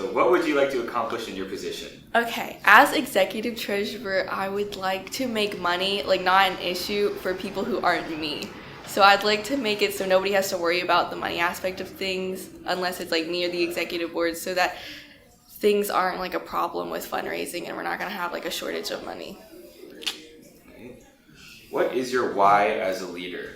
So what would you like to accomplish in your position? Okay, as executive treasurer, I would like to make money, like not an issue for people who aren't me. So I'd like to make it so nobody has to worry about the money aspect of things unless it's like me or the executive board, so that things aren't like a problem with fundraising and we're not gonna have like a shortage of money. What is your why as a leader?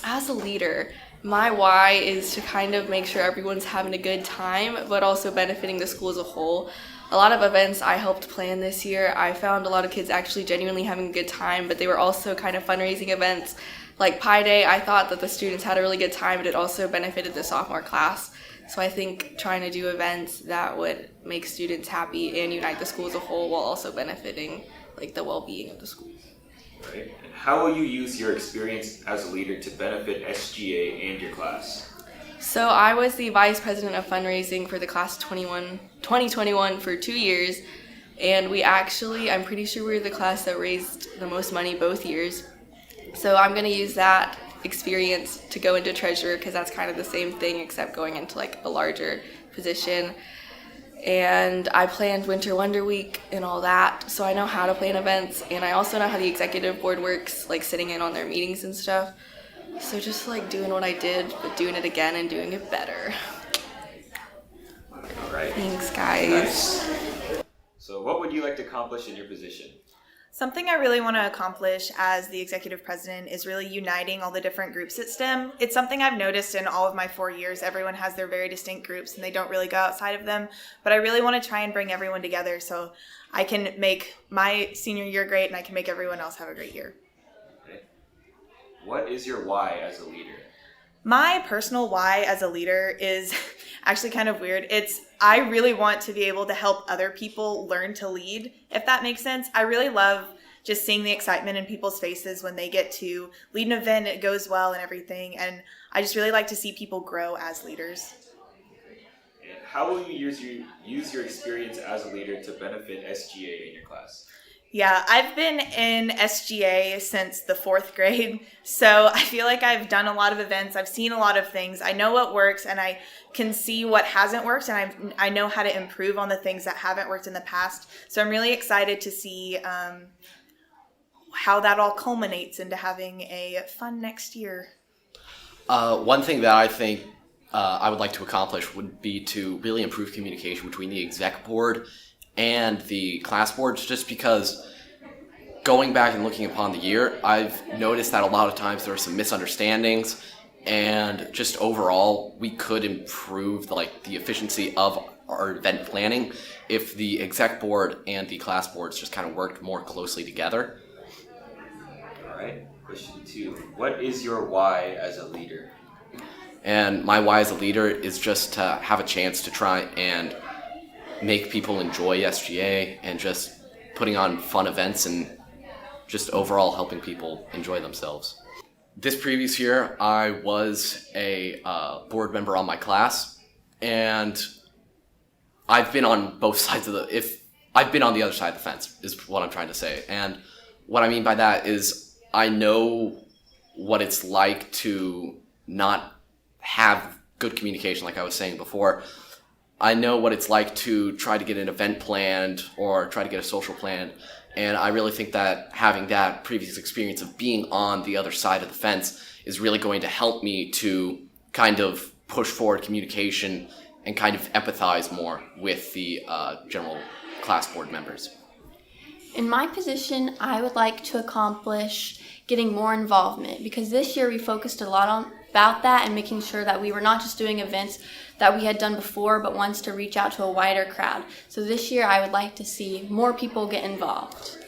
As a leader, my why is to kind of make sure everyone's having a good time, but also benefiting the school as a whole. A lot of events I helped plan this year, I found a lot of kids actually genuinely having a good time, but they were also kind of fundraising events. Like Pi Day, I thought that the students had a really good time, but it also benefited the sophomore class. So I think trying to do events that would make students happy and unite the school as a whole while also benefiting like the well-being of the school. Right. And how will you use your experience as a leader to benefit SGA and your class? So I was the vice president of fundraising for the class 2021 for 2 years, and I'm pretty sure we were the class that raised the most money both years. So I'm going to use that experience to go into treasurer, because that's kind of the same thing except going into like a larger position. And I planned Winter Wonder Week and all that, so I know how to plan events, and I also know how the executive board works, like sitting in on their meetings and stuff. So just like doing what I did, but doing it again and doing it better. All right. Thanks, guys. Nice. So what would you like to accomplish in your position? Something I really want to accomplish as the executive president is really uniting all the different groups at STEM. It's something I've noticed in all of my 4 years. Everyone has their very distinct groups and they don't really go outside of them. But I really want to try and bring everyone together so I can make my senior year great and I can make everyone else have a great year. Okay. What is your why as a leader? My personal why as a leader is actually kind of weird. I really want to be able to help other people learn to lead, if that makes sense. I really love just seeing the excitement in people's faces when they get to lead an event, it goes well and everything. And I just really like to see people grow as leaders. And how will you use your experience as a leader to benefit SGA in your class? Yeah, I've been in SGA since the 4th grade, so I feel like I've done a lot of events. I've seen a lot of things. I know what works, and I can see what hasn't worked, and I know how to improve on the things that haven't worked in the past. So I'm really excited to see how that all culminates into having a fun next year. One thing that I think I would like to accomplish would be to really improve communication between the exec board and the class boards, just because going back and looking upon the year, I've noticed that a lot of times there are some misunderstandings, and just overall we could improve the efficiency of our event planning if the exec board and the class boards just kind of worked more closely together. All right. Question 2. What is your why as a leader? And my why as a leader is just to have a chance to try and make people enjoy SGA and just putting on fun events and just overall helping people enjoy themselves. This previous year, I was a board member on my class, and I've been on both sides of I've been on the other side of the fence, is what I'm trying to say. And what I mean by that is I know what it's like to not have good communication, like I was saying before. I know what it's like to try to get an event planned or try to get a social planned, and I really think that having that previous experience of being on the other side of the fence is really going to help me to kind of push forward communication and kind of empathize more with the general class board members. In my position, I would like to accomplish getting more involvement, because this year we focused a lot about that and making sure that we were not just doing events that we had done before, but wants to reach out to a wider crowd. So this year I would like to see more people get involved.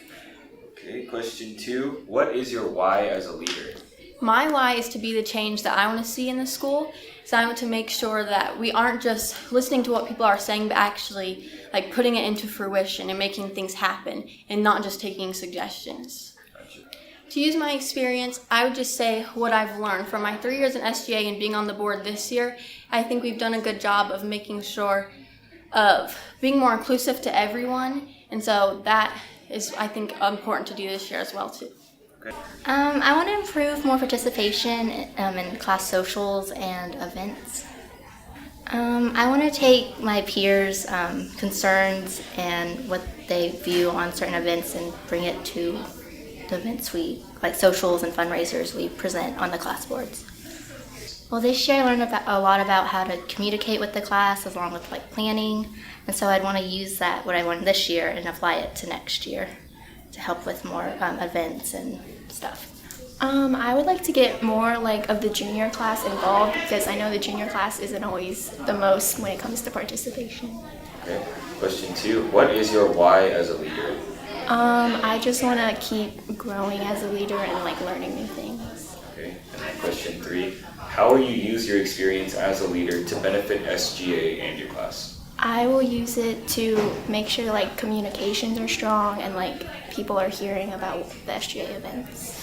Okay, question 2. What is your why as a leader? My why is to be the change that I want to see in the school. So I want to make sure that we aren't just listening to what people are saying, but actually like putting it into fruition and making things happen and not just taking suggestions. Gotcha. To use my experience, I would just say what I've learned from my 3 years in SGA and being on the board this year. I think we've done a good job of making sure of being more inclusive to everyone. And so that is, I think, important to do this year as well, too. Okay. I want to improve more participation in class socials and events. I want to take my peers' concerns and what they view on certain events and bring it to the events like socials and fundraisers we present on the class boards. Well, this year I learned a lot about how to communicate with the class along with like planning, and so I'd want to use what I learned this year and apply it to next year to help with more events and stuff. I would like to get more like of the junior class involved because I know the junior class isn't always the most when it comes to participation. Okay. Question 2. What is your why as a leader? I just want to keep growing as a leader and like learning new things. Okay. And then question 3. How will you use your experience as a leader to benefit SGA and your class? I will use it to make sure like communications are strong and like people are hearing about the SGA events.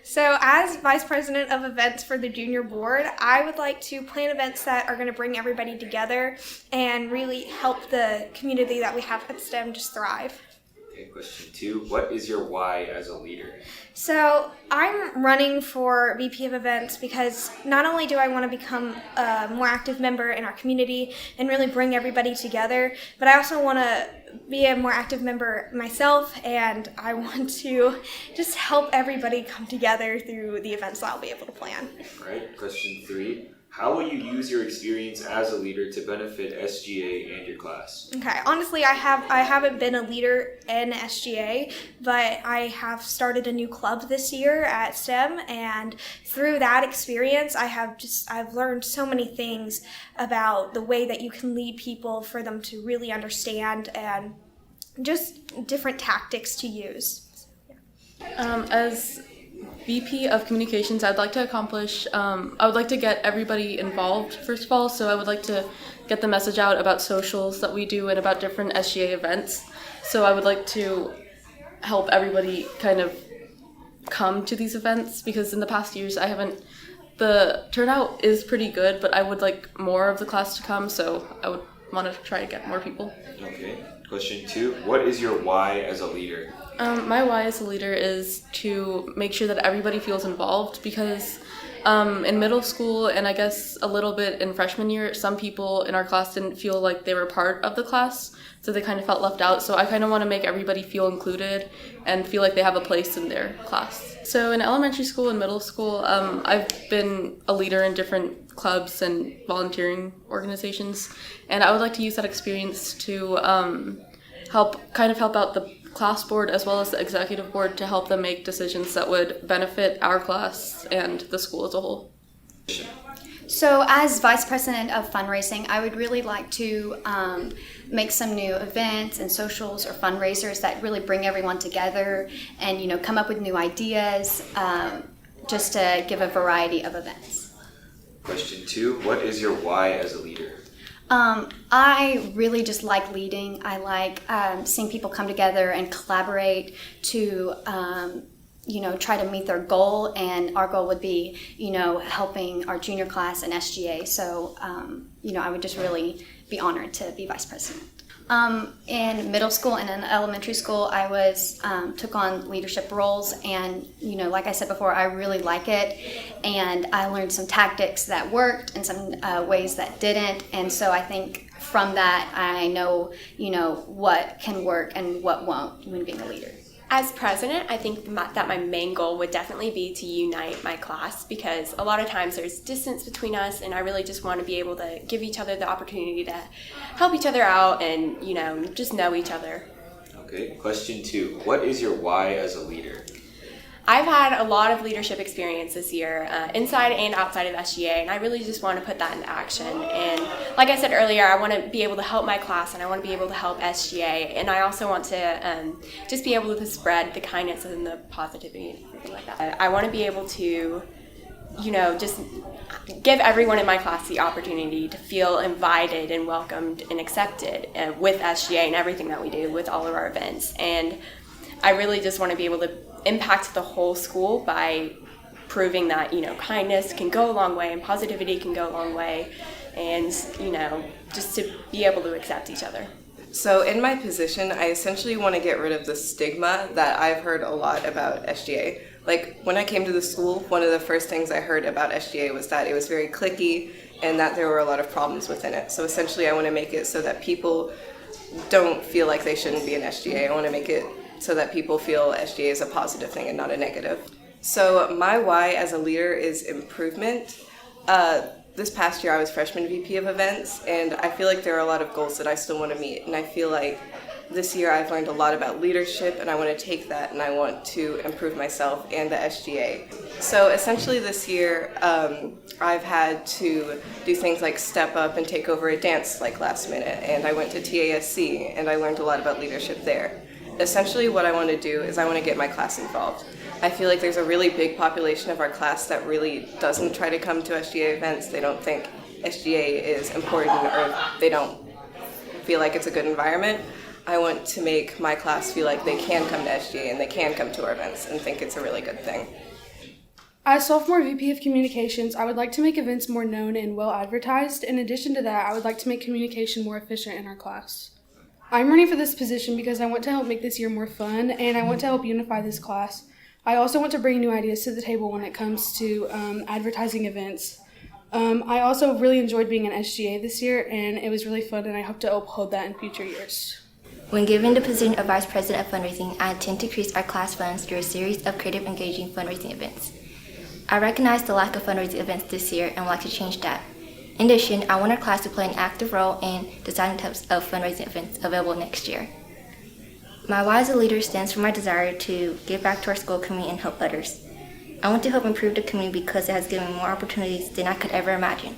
So as Vice President of Events for the Junior Board, I would like to plan events that are going to bring everybody together and really help the community that we have at STEM just thrive. Okay, question 2. What is your why as a leader? So I'm running for VP of Events because not only do I want to become a more active member in our community and really bring everybody together, but I also want to be a more active member myself, and I want to just help everybody come together through the events that I'll be able to plan. All right, question 3. How will you use your experience as a leader to benefit SGA and your class? Okay, honestly, I haven't been a leader in SGA, but I have started a new club this year at STEM, and through that experience, I've learned so many things about the way that you can lead people for them to really understand and just different tactics to use. As VP of Communications, I'd like to accomplish, I would like to get everybody involved, first of all, so I would like to get the message out about socials that we do and about different SGA events. So I would like to help everybody kind of come to these events, because in the past years the turnout is pretty good, but I would like more of the class to come, so I would want to try to get more people. Okay. Question 2. What is your why as a leader? My why as a leader is to make sure that everybody feels involved, because in middle school and I guess a little bit in freshman year, some people in our class didn't feel like they were part of the class, so they kind of felt left out. So I kind of want to make everybody feel included and feel like they have a place in their class. So in elementary school and middle school, I've been a leader in different clubs and volunteering organizations, and I would like to use that experience to help out the class board as well as the executive board to help them make decisions that would benefit our class and the school as a whole. So as Vice President of Fundraising, I would really like to make some new events and socials or fundraisers that really bring everyone together and, come up with new ideas, just to give a variety of events. Question 2. What is your why as a leader? I really just like leading. I like seeing people come together and collaborate to, try to meet their goal. And our goal would be, helping our junior class and SGA. So, I would just really be honored to be vice president. In middle school and in elementary school, I took on leadership roles, and like I said before, I really like it, and I learned some tactics that worked and some ways that didn't, and so I think from that I know what can work and what won't when being a leader. As president, I think that my main goal would definitely be to unite my class, because a lot of times there's distance between us, and I really just want to be able to give each other the opportunity to help each other out and, just know each other. Okay, question 2. What is your why as a leader? I've had a lot of leadership experience this year, inside and outside of SGA, and I really just want to put that into action. And like I said earlier, I want to be able to help my class, and I want to be able to help SGA, and I also want to just be able to spread the kindness and the positivity and everything like that. I want to be able to, just give everyone in my class the opportunity to feel invited and welcomed and accepted with SGA and everything that we do with all of our events. And I really just want to be able to impact the whole school by proving that, kindness can go a long way and positivity can go a long way, and, just to be able to accept each other. So in my position, I essentially want to get rid of the stigma that I've heard a lot about SGA. Like, when I came to the school, one of the first things I heard about SGA was that it was very cliquey and that there were a lot of problems within it. So essentially I want to make it so that people don't feel like they shouldn't be in SGA. I want to make it so that people feel SGA is a positive thing and not a negative. So my why as a leader is improvement. This past year I was freshman VP of events, and I feel like there are a lot of goals that I still want to meet, and I feel like this year I've learned a lot about leadership, and I want to take that and I want to improve myself and the SGA. So essentially this year I've had to do things like step up and take over a dance like last minute, and I went to TASC and I learned a lot about leadership there. Essentially what I want to do is I want to get my class involved. I feel like there's a really big population of our class that really doesn't try to come to SGA events. They don't think SGA is important, or they don't feel like it's a good environment. I want to make my class feel like they can come to SGA and they can come to our events and think it's a really good thing. As sophomore VP of Communications, I would like to make events more known and well advertised. In addition to that, I would like to make communication more efficient in our class. I'm running for this position because I want to help make this year more fun, and I want to help unify this class. I also want to bring new ideas to the table when it comes to advertising events. I also really enjoyed being an SGA this year, and it was really fun, and I hope to uphold that in future years. When given the position of Vice President of Fundraising, I intend to increase our class funds through a series of creative, engaging fundraising events. I recognize the lack of fundraising events this year and would like to change that. In addition, I want our class to play an active role in designing types of fundraising events available next year. My why as a leader stands for my desire to give back to our school community and help others. I want to help improve the community because it has given me more opportunities than I could ever imagine.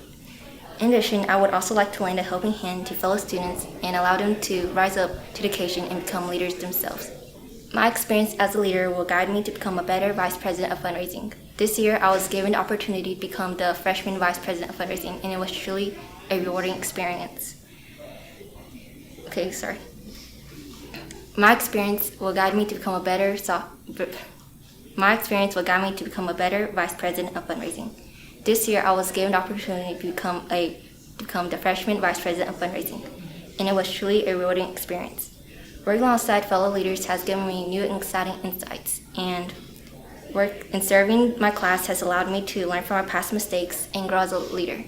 In addition, I would also like to lend a helping hand to fellow students and allow them to rise up to the occasion and become leaders themselves. My experience as a leader will guide me to become a better Vice President of Fundraising. This year, I was given the opportunity to become the freshman Vice President of Fundraising, and it was truly a rewarding experience. My experience will guide me to become a better Vice President of Fundraising. This year, I was given the opportunity to become the freshman Vice President of Fundraising, and it was truly a rewarding experience. Working alongside fellow leaders has given me new and exciting insights, and serving my class has allowed me to learn from my past mistakes and grow as a leader.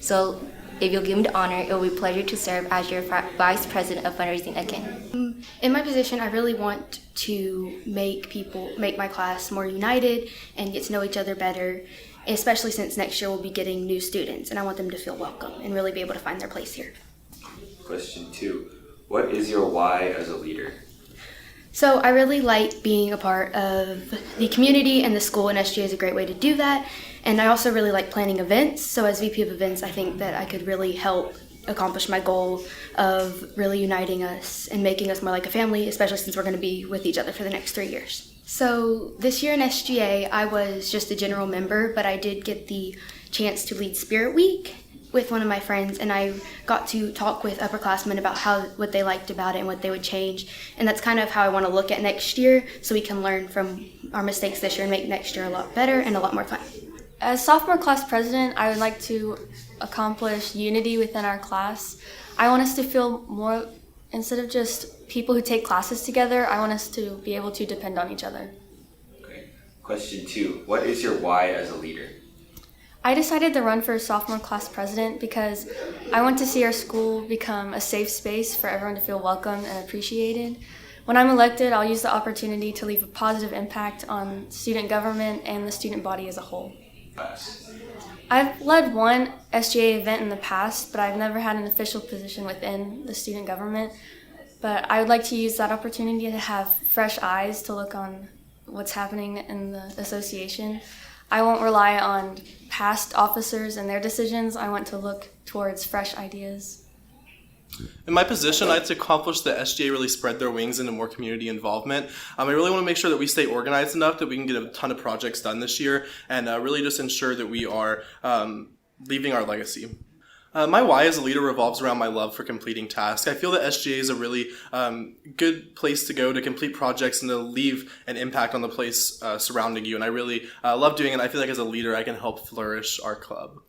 So, if you'll give me the honor, it will be a pleasure to serve as your Vice President of Fundraising again. In my position, I really want to make my class more united and get to know each other better, especially since next year we'll be getting new students, and I want them to feel welcome and really be able to find their place here. Question 2. What is your why as a leader? So I really like being a part of the community, and the school and SGA is a great way to do that. And I also really like planning events. So as VP of Events, I think that I could really help accomplish my goal of really uniting us and making us more like a family, especially since we're going to be with each other for the next 3 years. So this year in SGA, I was just a general member, but I did get the chance to lead Spirit Week with one of my friends, and I got to talk with upperclassmen about what they liked about it and what they would change. And that's kind of how I want to look at next year, so we can learn from our mistakes this year and make next year a lot better and a lot more fun. As sophomore class president, I would like to accomplish unity within our class. I want us to feel more, instead of just people who take classes together, I want us to be able to depend on each other. Okay. Question 2. What is your why as a leader? I decided to run for sophomore class president because I want to see our school become a safe space for everyone to feel welcome and appreciated. When I'm elected, I'll use the opportunity to leave a positive impact on student government and the student body as a whole. I've led one SGA event in the past, but I've never had an official position within the student government. But I would like to use that opportunity to have fresh eyes to look on what's happening in the association. I won't rely on past officers and their decisions. I want to look towards fresh ideas. In my position, I'd like to accomplish that SGA really spread their wings into more community involvement. I really want to make sure that we stay organized enough that we can get a ton of projects done this year, and really just ensure that we are leaving our legacy. My why as a leader revolves around my love for completing tasks. I feel that SGA is a really good place to go to complete projects and to leave an impact on the place surrounding you, and I really love doing it. I feel like as a leader I can help flourish our club.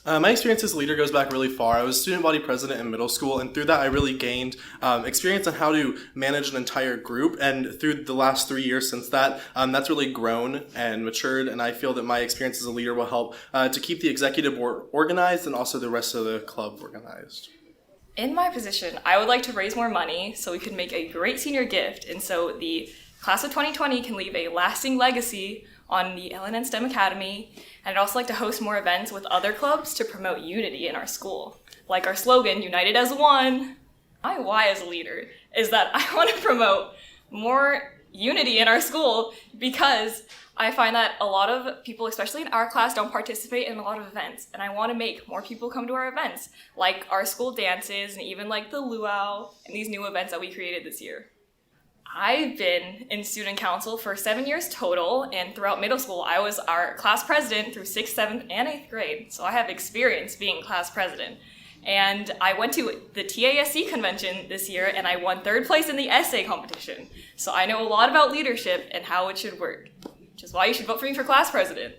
My experience as a leader goes back really far. I was student body president in middle school, and through that I really gained experience on how to manage an entire group, and through the last 3 years since that, that's really grown and matured, and I feel that my experience as a leader will help to keep the executive board organized and also the rest of the club organized. In my position, I would like to raise more money so we could make a great senior gift, and so the class of 2020 can leave a lasting legacy on the LNN STEM Academy. And I'd also like to host more events with other clubs to promote unity in our school. Like our slogan, United as One. My why as a leader is that I want to promote more unity in our school because I find that a lot of people, especially in our class, don't participate in a lot of events. And I want to make more people come to our events, like our school dances and even like the luau and these new events that we created this year. I've been in student council for 7 years total, and throughout middle school, I was our class president through 6th, 7th, and 8th grade. So I have experience being class president. And I went to the TASC convention this year, and I won 3rd place in the essay competition. So I know a lot about leadership and how it should work, which is why you should vote for me for class president.